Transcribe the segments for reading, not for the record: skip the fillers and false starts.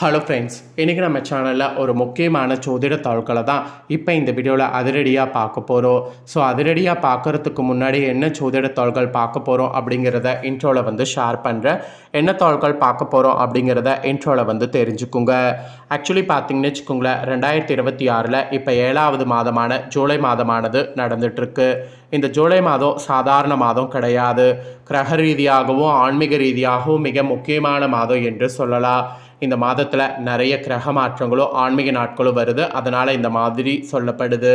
Hello friends, இன்றைக்கி நம்ம சேனலில் ஒரு முக்கியமான ஜோதிட தாள்களை தான் இப்போ இந்த வீடியோவில் அதிரடியாக பார்க்க போகிறோம். ஸோ அதிரடியாக பார்க்குறதுக்கு முன்னாடி என்ன ஜோதிட தாள்கள் பார்க்க போகிறோம் அப்படிங்கிறத இன்ட்ரோவில் ஷேர் பண்ணுறேன். என்ன தாள்கள் பார்க்க போகிறோம் அப்படிங்கிறத இன்ட்ரோவில் தெரிஞ்சுக்குங்க. ஆக்சுவலி பார்த்தீங்கன்னு வச்சுக்கோங்களேன், 2026 இப்போ 7வது மாதமான ஜூலை மாதமானது நடந்துகிட்ருக்கு. இந்த ஜூலை மாதம் சாதாரண மாதம் கிடையாது. கிரக ரீதியாகவும் ஆன்மீக ரீதியாகவும் மிக முக்கியமான மாதம் என்று சொல்லலாம். இந்த மாதத்தில் நிறைய கிரக மாற்றங்களும் ஆன்மீக நாட்களும் வருது. அதனால் இந்த மாதிரி சொல்லப்படுது.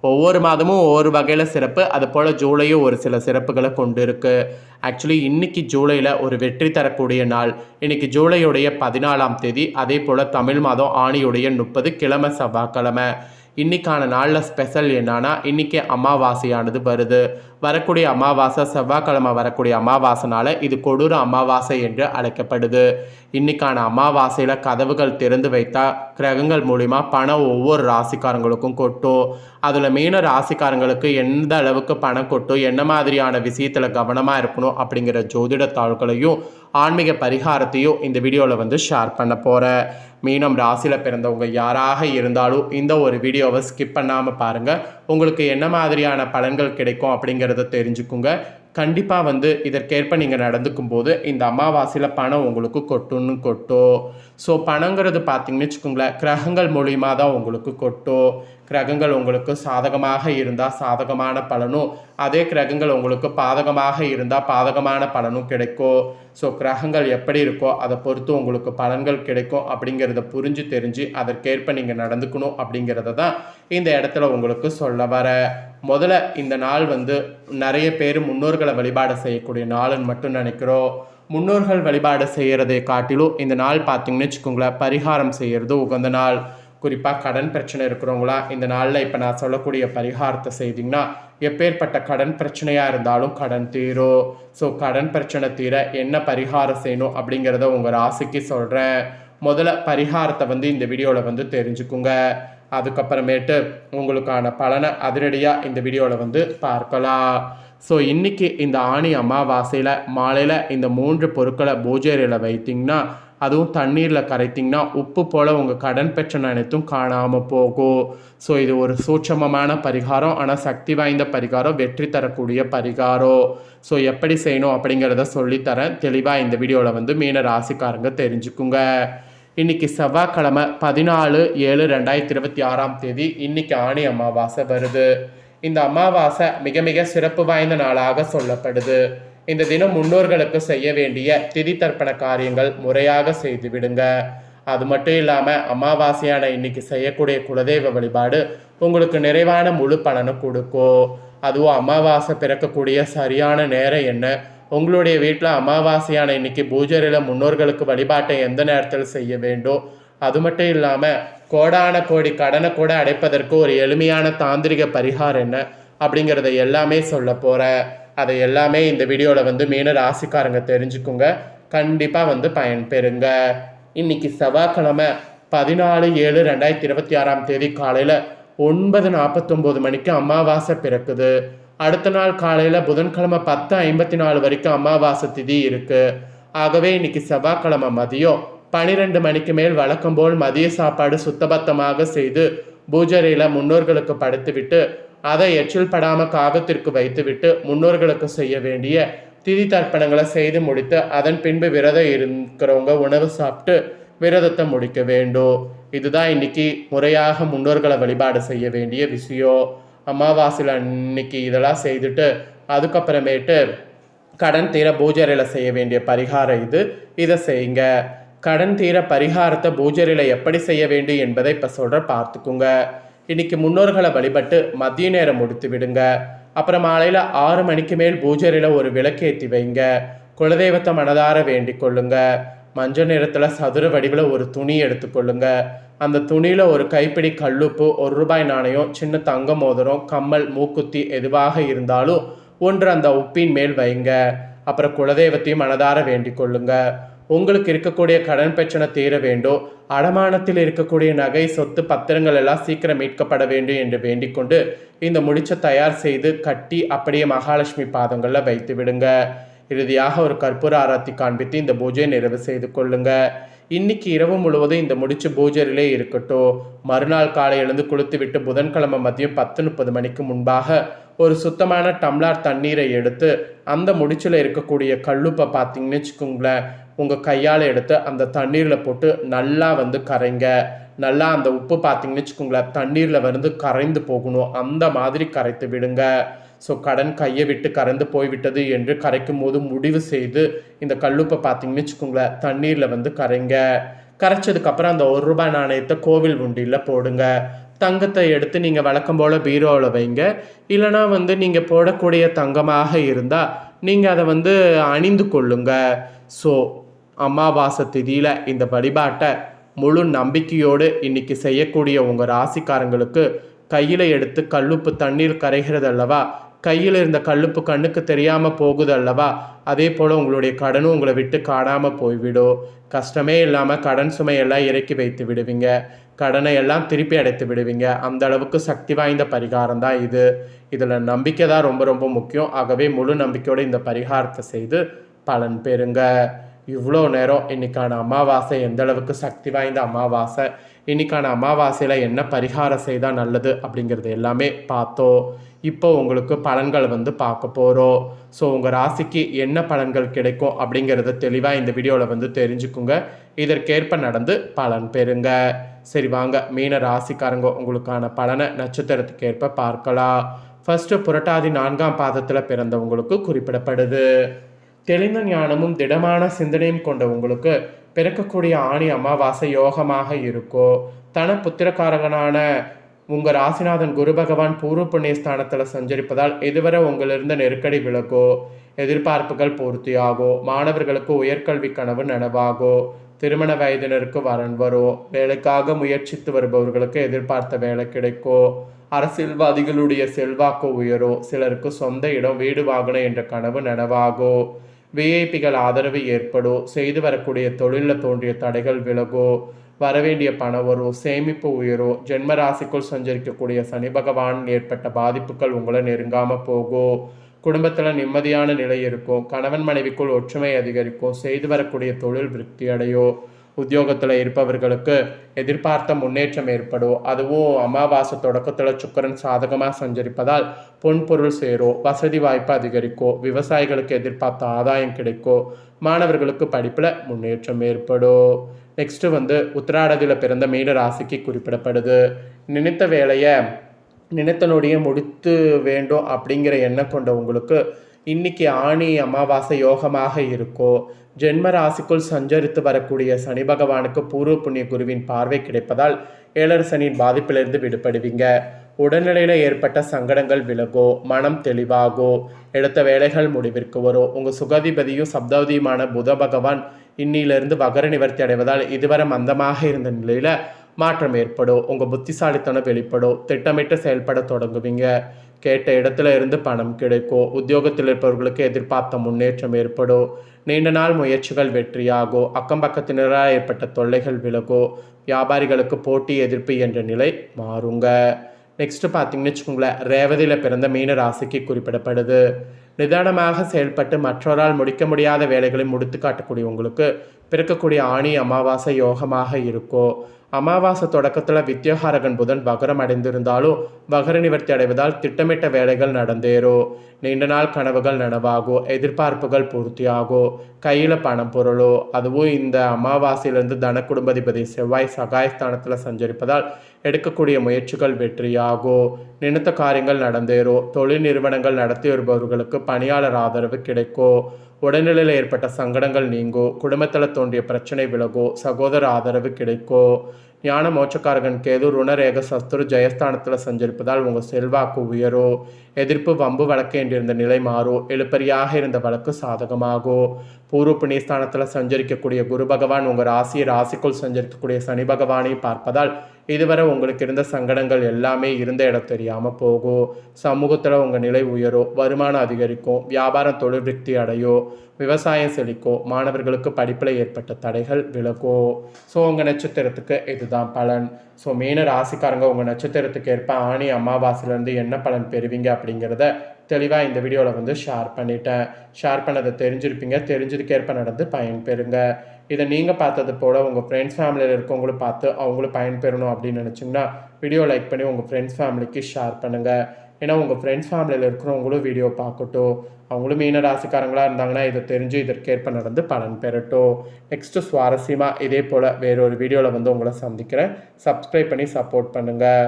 ஒவ்வொரு மாதமும் ஒவ்வொரு வகையில் சிறப்பு. அதுபோல் ஜூலையும் ஒரு சில சிறப்புகளை கொண்டு இருக்குது. ஆக்சுவலி இன்றைக்கி ஜூலையில் ஒரு வெற்றி தரக்கூடிய நாள். இன்றைக்கி ஜூலையுடைய 14ஆம் தேதி. அதே போல் தமிழ் மாதம் ஆணியுடைய 30 கிழமை செவ்வாய்க்கிழமை. இன்றைக்கான நாளில் ஸ்பெஷல் என்னன்னா, இன்றைக்கி அமாவாசையானது வருது. வரக்கூடிய அமாவாசை செவ்வாய்க்கிழமை வரக்கூடிய அமாவாசைனால இது கொடூர அமாவாசை என்று அழைக்கப்படுது. இன்றைக்கான அமாவாசையில் கதவுகள் திறந்து வைத்தால் கிரகங்கள் மூலிமா பணம் ஒவ்வொரு ராசிக்காரங்களுக்கும் கொட்டும். அதில் மீன ராசிக்காரங்களுக்கு எந்த அளவுக்கு பணம் கொட்டும், என்ன மாதிரியான விஷயத்தில் கவனமாக இருக்கணும் அப்படிங்கிற ஜோதிட தாள்களையும் ஆன்மீக பரிகாரத்தையும் இந்த வீடியோவில் ஷேர் பண்ண போகிறேன். மீனம் ராசியில் பிறந்தவங்க யாராக இருந்தாலும் இந்த ஒரு வீடியோவை ஸ்கிப் பண்ணாமல் பாருங்கள். உங்களுக்கு என்ன மாதிரியான பலன்கள் கிடைக்கும் அப்படிங்கிறத தெரிஞ்சுக்குங்க. கண்டிப்பாக இதற்கேற்ப நீங்கள் நடந்துக்கும் போது இந்த அமாவாசையில் பணம் உங்களுக்கு கொட்டும். ஸோ பணங்கிறது பார்த்திங்கன்னு வச்சுக்கோங்களேன், கிரகங்கள் மூலியமாக தான் உங்களுக்கு கொட்டும். கிரகங்கள் உங்களுக்கு சாதகமாக இருந்தால் சாதகமான பலனும், அதே கிரகங்கள் உங்களுக்கு பாதகமாக இருந்தால் பாதகமான பலனும் கிடைக்கும். ஸோ கிரகங்கள் எப்படி இருக்கோ அதை பொறுத்து உங்களுக்கு பலன்கள் கிடைக்கும். அப்படிங்கிறத புரிஞ்சு தெரிஞ்சு அதற்கேற்ப நீங்கள் நடந்துக்கணும் அப்படிங்கிறத தான் இந்த இடத்துல உங்களுக்கு சொல்ல வர. முதல்ல இந்த நாள் நிறைய பேர் முன்னோர்களை வழிபாடு செய்யக்கூடிய நாள்னு மட்டும் நினைக்கிறோம். முன்னோர்கள் வழிபாடு செய்கிறதை காட்டிலும் இந்த நாள் பார்த்திங்கன்னு வச்சுக்கோங்களேன், பரிகாரம் செய்கிறது உகந்த நாள். குறிப்பாக கடன் பிரச்சனை இருக்கிறவங்களா இந்த நாளில் இப்போ நான் சொல்லக்கூடிய பரிகாரத்தை செய்திங்கன்னா எப்பேற்பட்ட கடன் பிரச்சனையாக இருந்தாலும் கடன் தீரும். ஸோ கடன் பிரச்சனை தீர என்ன பரிகாரம் செய்யணும் அப்படிங்கிறத உங்கள் ராசிக்கு சொல்கிறேன். முதல்ல பரிகாரத்தை இந்த வீடியோவில் தெரிஞ்சுக்குங்க. அதுக்கப்புறமேட்டு உங்களுக்கான பலனை அதிரடியாக இந்த வீடியோவில் பார்க்கலாம். ஸோ இன்றைக்கி இந்த ஆணி அமாவாசையில் மாலையில் இந்த 3 பொருட்களை பூஜையில் வைத்திங்கன்னா, அதுவும் தண்ணீரில் கரைத்திங்கன்னா உப்பு போல் உங்கள் கடன் பிரச்சனை அனைத்தும் காணாமல் போகும். ஸோ இது ஒரு சூட்சமமான பரிகாரம், ஆனால் சக்தி வாய்ந்த பரிகாரம், வெற்றி தரக்கூடிய பரிகாரம். ஸோ எப்படி செய்யணும் அப்படிங்கிறத சொல்லித்தரேன். தெளிவாக இந்த வீடியோவில் மீன ராசிக்காரங்க தெரிஞ்சுக்குங்க. இன்றைக்கி செவ்வாய்க்கிழமை 14/7/2026 இன்றைக்கி ஆணி அமாவாசை வருது. இந்த அமாவாசை மிக மிக சிறப்பு வாய்ந்த நாளாக சொல்லப்படுது. இந்த தினம் முன்னோர்களுக்கு செய்ய வேண்டிய திதி தர்ப்பண காரியங்கள் முறையாக செய்து விடுங்க. அது மட்டும் இல்லாமல் அமாவாசையான இன்னைக்கு செய்யக்கூடிய குலதெய்வ வழிபாடு உங்களுக்கு நிறைவான முழு பலனை கொடுக்கும். அதுவும் அமாவாசை பிறக்கக்கூடிய சரியான நேரம் என்ன, உங்களுடைய வீட்டில் அமாவாசையான இன்னைக்கு பூஜையில் முன்னோர்களுக்கு வழிபாட்டை எந்த நேரத்தில் செய்ய வேண்டும், அது மட்டும் இல்லாமல் கோடான கோடி கடனை கூட அடைப்பதற்கு ஒரு எளிமையான தாந்திரிக பரிகாரம் என்ன அப்படிங்கிறத எல்லாமே சொல்ல போகிறேன். அதை எல்லாமே இந்த வீடியோவில் மீன ராசிக்காரங்க தெரிஞ்சுக்குங்க. கண்டிப்பாக பயன்பெறுங்க. இன்னைக்கு செவ்வாய்க்கிழமை 14/7/2026 காலையில் 9:49 மணிக்கு அமாவாசை பிறக்குது. அடுத்த நாள் காலையில் புதன்கிழமை 10:54 வரைக்கும் அமாவாசை திதி இருக்குது. ஆகவே இன்னைக்கு செவ்வாய்க்கிழமை மதியம் 12 மணிக்கு மேல் வழக்கம் போல் மதிய சாப்பாடு சுத்தபத்தமாக செய்து பூஜையில் முன்னோர்களுக்கு படுத்துவிட்டு அதை எச்சில் படாமல் காகத்திற்கு வைத்துவிட்டு முன்னோர்களுக்கு செய்ய வேண்டிய திதி தர்ப்பணங்களை செய்து முடித்து அதன் பின்பு விரதம் இருக்கிறவங்க உணவு சாப்பிட்டு விரதத்தை முடிக்க வேண்டும். இதுதான் இன்னைக்கு முறையாக முன்னோர்களை வழிபாடு செய்ய வேண்டிய விஷயம். அமாவாசையில் இன்னைக்கு இதெல்லாம் செய்துட்டு அதுக்கப்புறமேட்டு கடன் தீர பூஜையில் செய்ய வேண்டிய பரிகாரம் இதை செய்யுங்க. கடன் தீர பரிகாரத்தை பூஜையில் எப்படி செய்ய வேண்டும் என்பதை இப்போ பார்த்துக்குங்க. இன்னைக்கு முன்னோர்களை வழிபட்டு மதிய நேரம் முடித்து விடுங்க. அப்புறம் மாலையில் 6 மணிக்கு மேல் பூஜையில் ஒரு விளக்கேற்றி வைங்க. குலதெய்வத்தை மனதார வேண்டிக் கொள்ளுங்க. மஞ்சள் நிறத்தில் சதுர வடிவில் ஒரு துணி எடுத்துக்கொள்ளுங்க. அந்த துணியில் ஒரு கைப்பிடி கல்லுப்பு, 1 ரூபாய் நாணயம், சின்ன தங்க மோதிரம், கம்மல், மூக்குத்தி எதுவாக இருந்தாலும் ஒன்று அந்த உப்பின் மேல் வைங்க. அப்புறம் குலதெய்வத்தையும் மனதார வேண்டிக் கொள்ளுங்க. உங்களுக்கு இருக்கக்கூடிய கடன் பிரச்சனை தீர வேண்டும், அடமானத்தில் இருக்கக்கூடிய நகை சொத்து பத்திரங்கள் எல்லாம் சீக்கிரம் மீட்கப்பட வேண்டும் என்று வேண்டிக் கொண்டு இந்த முடிச்சை தயார் செய்து கட்டி அப்படியே மகாலட்சுமி பாதங்களில் வைத்து விடுங்க. இறுதியாக ஒரு கற்பூர ஆராத்தி காண்பித்து இந்த பூஜையை நிறைவு செய்து கொள்ளுங்க. இன்னைக்கு இரவு முழுவதும் இந்த முடிச்சு பூஜையிலே இருக்கட்டும். மறுநாள் காலை எழுந்து குளித்து விட்டு புதன்கிழமை மதியம் 10:30 மணிக்கு முன்பாக ஒரு சுத்தமான டம்ளார் தண்ணீரை எடுத்து அந்த முடிச்சில் இருக்கக்கூடிய கல்லுப்பை பார்த்தீங்கன்னு வச்சுக்கோங்களேன், உங்கள் கையால் எடுத்து அந்த தண்ணீரில் போட்டு நல்லா கரைங்க. நல்லா அந்த உப்பு பார்த்தீங்கன்னு வச்சுக்கோங்களேன், தண்ணீரில் கரைந்து போகணும். அந்த மாதிரி கரைத்து விடுங்க. ஸோ கடன் கையை விட்டு கரைந்து போய்விட்டது என்று கரைக்கும் போது முடிவு செய்து இந்த கல்லுப்பை பார்த்தீங்கன்னு வச்சுக்கோங்களேன், தண்ணீரில் கரைங்க. கரைச்சதுக்கப்புறம் அந்த ₹1 நாணயத்தை கோவில் உண்டியில் போடுங்க. தங்கத்தை எடுத்து நீங்கள் வழக்கம் போல் பீரோவில் வைங்க. இல்லைனா நீங்கள் போடக்கூடிய தங்கமாக இருந்தால் நீங்கள் அதை அணிந்து கொள்ளுங்க. ஸோ அமாவாசை திதியில் இந்த வழிபாட்டை முழு நம்பிக்கையோடு இன்றைக்கி செய்யக்கூடிய உங்கள் ராசிக்காரங்களுக்கு கையில் எடுத்து கல்லுப்பு தண்ணீர் கரைகிறது அல்லவா, கையில் இருந்த கல்லுப்பு கண்ணுக்கு தெரியாமல் போகுது அல்லவா, அதே போல் உங்களுடைய கடனும் உங்களை விட்டு காணாமல் போய்விடும். கஷ்டமே இல்லாமல் கடன் சுமையெல்லாம் இறக்கி வைத்து விடுவீங்க. கடனை எல்லாம் திருப்பி அடைத்து விடுவீங்க. அந்த அளவுக்கு சக்தி வாய்ந்த பரிகாரம் தான் இது. இதில் நம்பிக்கை தான் ரொம்ப ரொம்ப முக்கியம். ஆகவே முழு நம்பிக்கையோடு இந்த பரிகாரத்தை செய்து பலன் பெறுங்க. இவ்வளோ நேரம் இன்றைக்கான அமாவாசை எந்த அளவுக்கு சக்தி வாய்ந்த அமாவாசை, இன்றைக்கான அமாவாசையில் என்ன பரிகாரம் செய்தால் நல்லது அப்படிங்கிறது எல்லாமே பார்த்தோம். இப்போ உங்களுக்கு பலன்கள் பார்க்க போகிறோம். ஸோ உங்கள் ராசிக்கு என்ன பலன்கள் கிடைக்கும் அப்படிங்கிறத தெளிவாக இந்த வீடியோவில் தெரிஞ்சுக்குங்க. இதற்கேற்ப நடந்து பலன் பெறுங்க. சரி வாங்க, மீன ராசிக்காரங்க உங்களுக்கான பலனை நட்சத்திரத்துக்கு ஏற்ப பார்க்கலாம். ஃபர்ஸ்ட்டு புரட்டாதி 4ஆம் பாதத்தில் பிறந்தவங்களுக்கு குறிப்பிடப்படுது. தெளிந்த ஞானமும் திடமான சிந்தனையும் கொண்ட உங்களுக்கு பிறக்கக்கூடிய ஆணி அமாவாசை யோகமாக இருக்கும். தன புத்திரக்காரகனான உங்கள் ராசிநாதன் குரு பகவான் பூர்வ புண்ணிய ஸ்தானத்தில் சஞ்சரிப்பதால் இதுவரை உங்களிருந்த நெருக்கடி விலகும். எதிர்பார்ப்புகள் பூர்த்தியாகும். மாணவர்களுக்கு உயர்கல்வி கனவு நனவாகும். திருமண வயதினருக்கு வரன் வரும். வேலைக்காக முயற்சித்து வருபவர்களுக்கு எதிர்பார்த்த வேலை கிடைக்கும். அரசியல்வாதிகளுடைய செல்வாக்கு உயரும். சிலருக்கு சொந்த இடம், வீடு, வாகனம் என்ற கனவு நனவாகும். விஐபிகள் ஆதரவு ஏற்படும். செய்து வரக்கூடிய தொழிலில் தோன்றிய தடைகள் விலகும். வரவேண்டிய பணம் வரும். சேமிப்பு உயரும். ஜென்ம ராசிக்குள் சஞ்சரிக்கக்கூடிய சனி பகவான் ஏற்பட்ட பாதிப்புகள் உங்களை நெருங்காமல் போகும். குடும்பத்தில் நிம்மதியான நிலை இருக்கும். கணவன் மனைவிக்குள் ஒற்றுமை அதிகரிக்கும். செய்து வரக்கூடிய தொழில் விருத்தி அடையும். உத்தியோகத்தில் இருப்பவர்களுக்கு எதிர்பார்த்த முன்னேற்றம் ஏற்படும். அதுவும் அமாவாசை தொடக்கத்தில் சுக்கிரன் சாதகமாக சஞ்சரிப்பதால் பொன்பொருள் சேரும். வசதி வாய்ப்பு அதிகரிக்கும். விவசாயிகளுக்கு எதிர்பார்த்த ஆதாயம் கிடைக்கும். மாணவர்களுக்கு படிப்பில் முன்னேற்றம் ஏற்படும். நெக்ஸ்ட்டு உத்திராடத்தில் பிறந்த மீன ராசிக்கு குறிப்பிடப்படுது. நினைத்த வேலையை நினைத்தனுடைய முடித்து வேண்டும் அப்படிங்கிற எண்ணம் கொண்ட உங்களுக்கு இன்னைக்கு ஆணி அமாவாசை யோகமாக இருக்கும். ஜென்ம ராசிக்குள் சஞ்சரித்து வரக்கூடிய சனி பகவானுக்கு பூர்வ புண்ணிய குருவின் பார்வை கிடைப்பதால் ஏழரை சனியின் பாதிப்பிலிருந்து விடுபடுவீங்க. உடல்நிலையில் ஏற்பட்ட சங்கடங்கள் விலகும். மனம் தெளிவாகும். எடுத்த வேலைகள் முடிவிற்கு வரும். உங்கள் சுகாதிபதியும் சப்தாவதியுமான புத பகவான் இன்னிலிருந்து வகர நிவர்த்தி அடைவதால் இதுவரை மந்தமாக இருந்த நிலையில் மாற்றம் ஏற்படும். உங்கள் புத்திசாலித்தனம் வெளிப்படும். திட்டமிட்டு செயல்பட தொடங்குவீங்க. கேட்ட இடத்துல இருந்து பணம் கிடைக்கும். உத்தியோகத்தில் இருப்பவர்களுக்கு எதிர்பார்த்த முன்னேற்றம் ஏற்படும். நீண்ட நாள் முயற்சிகள் வெற்றியாகும். அக்கம் பக்கத்தினரால் ஏற்பட்ட தொல்லைகள் விலகும். வியாபாரிகளுக்கு போட்டி எதிர்ப்பு என்ற நிலை மாறுங்க. நெக்ஸ்ட்டு பார்த்தீங்கன்னு வச்சுக்கோங்களேன், ரேவதியில் பிறந்த மீன ராசிக்கு குறிப்பிடப்படுது. நிதானமாக செயல்பட்டு மற்றவரால் முடிக்க முடியாத வேலைகளை முடித்து காட்டக்கூடிய உங்களுக்கு பிறக்கக்கூடிய ஆணி அமாவாசை யோகமாக இருக்கும். அமாவாசை தொடக்கத்தில் வித்யாகாரகன் புதன் வகரம் அடைந்திருந்தாலும் வகர நிவர்த்தி அடைவதால் திட்டமிட்ட வேலைகள் நடந்தேறும். நீண்ட நாள் கனவுகள் நனவாகும். எதிர்பார்ப்புகள் பூர்த்தியாகும். கையில் பணம் பொருளோ. அதுவும் இந்த அமாவாசையிலிருந்து தன குடும்பதிபதி செவ்வாய் சகாயஸ்தானத்தில் சஞ்சரிப்பதால் எடுக்கக்கூடிய முயற்சிகள் வெற்றியாகும். நினைத்த காரியங்கள் நடந்தேறும். தொழில் நிறுவனங்கள் நடத்தி வருபவர்களுக்கு பணியாளர் ஆதரவு கிடைக்கும். உடல்நிலையில் ஏற்பட்ட சங்கடங்கள் நீங்கும். குடும்பத்தில் தோன்றிய பிரச்சனை விலகும். சகோதர ஆதரவு கிடைக்கும். ஞான மோட்சக்காரகன் கேது ருணரேக சஸ்திரு ஜெயஸ்தானத்தில் சஞ்சரிப்பதால் உங்கள் செல்வாக்கு உயரும். எதிர்ப்பு வம்பு வழக்கு என்றிருந்த நிலை மாறும். எழுப்பறியாக இருந்த வழக்கு சாதகமாகும். பூர்வ புண்ணியஸ்தானத்தில் சஞ்சரிக்கக்கூடிய குரு பகவான் உங்கள் ராசிக்குள் சஞ்சரிக்கக்கூடிய சனி பகவானை பார்ப்பதால் இதுவரை உங்களுக்கு இருந்த சங்கடங்கள் எல்லாமே இருந்த இடம் தெரியாமல் போகும். சமூகத்தில் உங்கள் நிலை உயரும். வருமானம் அதிகரிக்கும். வியாபாரம் தொழில் விருத்தி அடையும். விவசாயம் செழிக்கும். மாணவர்களுக்கு படிப்பில் ஏற்பட்ட தடைகள் விலகும். ஸோ உங்கள் நட்சத்திரத்துக்கு இதுதான் பலன். ஸோ மீன ராசிக்காரங்க உங்கள் நட்சத்திரத்துக்கு ஏற்ப ஆணி அமாவாசையிலேருந்து என்ன பலன் பெறுவீங்க அப்படிங்கிறத தெளிவாக இந்த வீடியோவில் ஷேர் பண்ணிட்டேன். ஷேர் பண்ணதை தெரிஞ்சிருப்பீங்க. தெரிஞ்சதுக்கேற்ப நடந்து பயன் பெறுங்க. இதை நீங்கள் பார்த்தது போல் உங்கள் ஃப்ரெண்ட்ஸ் ஃபேமிலியில் இருக்கவங்களும் பார்த்து அவங்களும் பயன்பெறணும் அப்படின்னு நினச்சிங்கன்னா வீடியோ லைக் பண்ணி உங்கள் ஃப்ரெண்ட்ஸ் ஃபேமிலிக்கு ஷேர் பண்ணுங்கள். ஏன்னா உங்கள் ஃப்ரெண்ட்ஸ் ஃபேமிலியில் இருக்கிறவங்களும் வீடியோ பார்க்கட்டும். அவங்களும் மீன ராசிக்காரங்களாக இருந்தாங்கன்னா இதை தெரிஞ்சு இதற்கேற்ப நடந்து பலன் பெறட்டும். நெக்ஸ்ட்டு சுவாரஸ்யமாக இதே போல் வேறொரு வீடியோவில் உங்களை சந்திக்கிறேன். சப்ஸ்கிரைப் பண்ணி சப்போர்ட் பண்ணுங்கள்.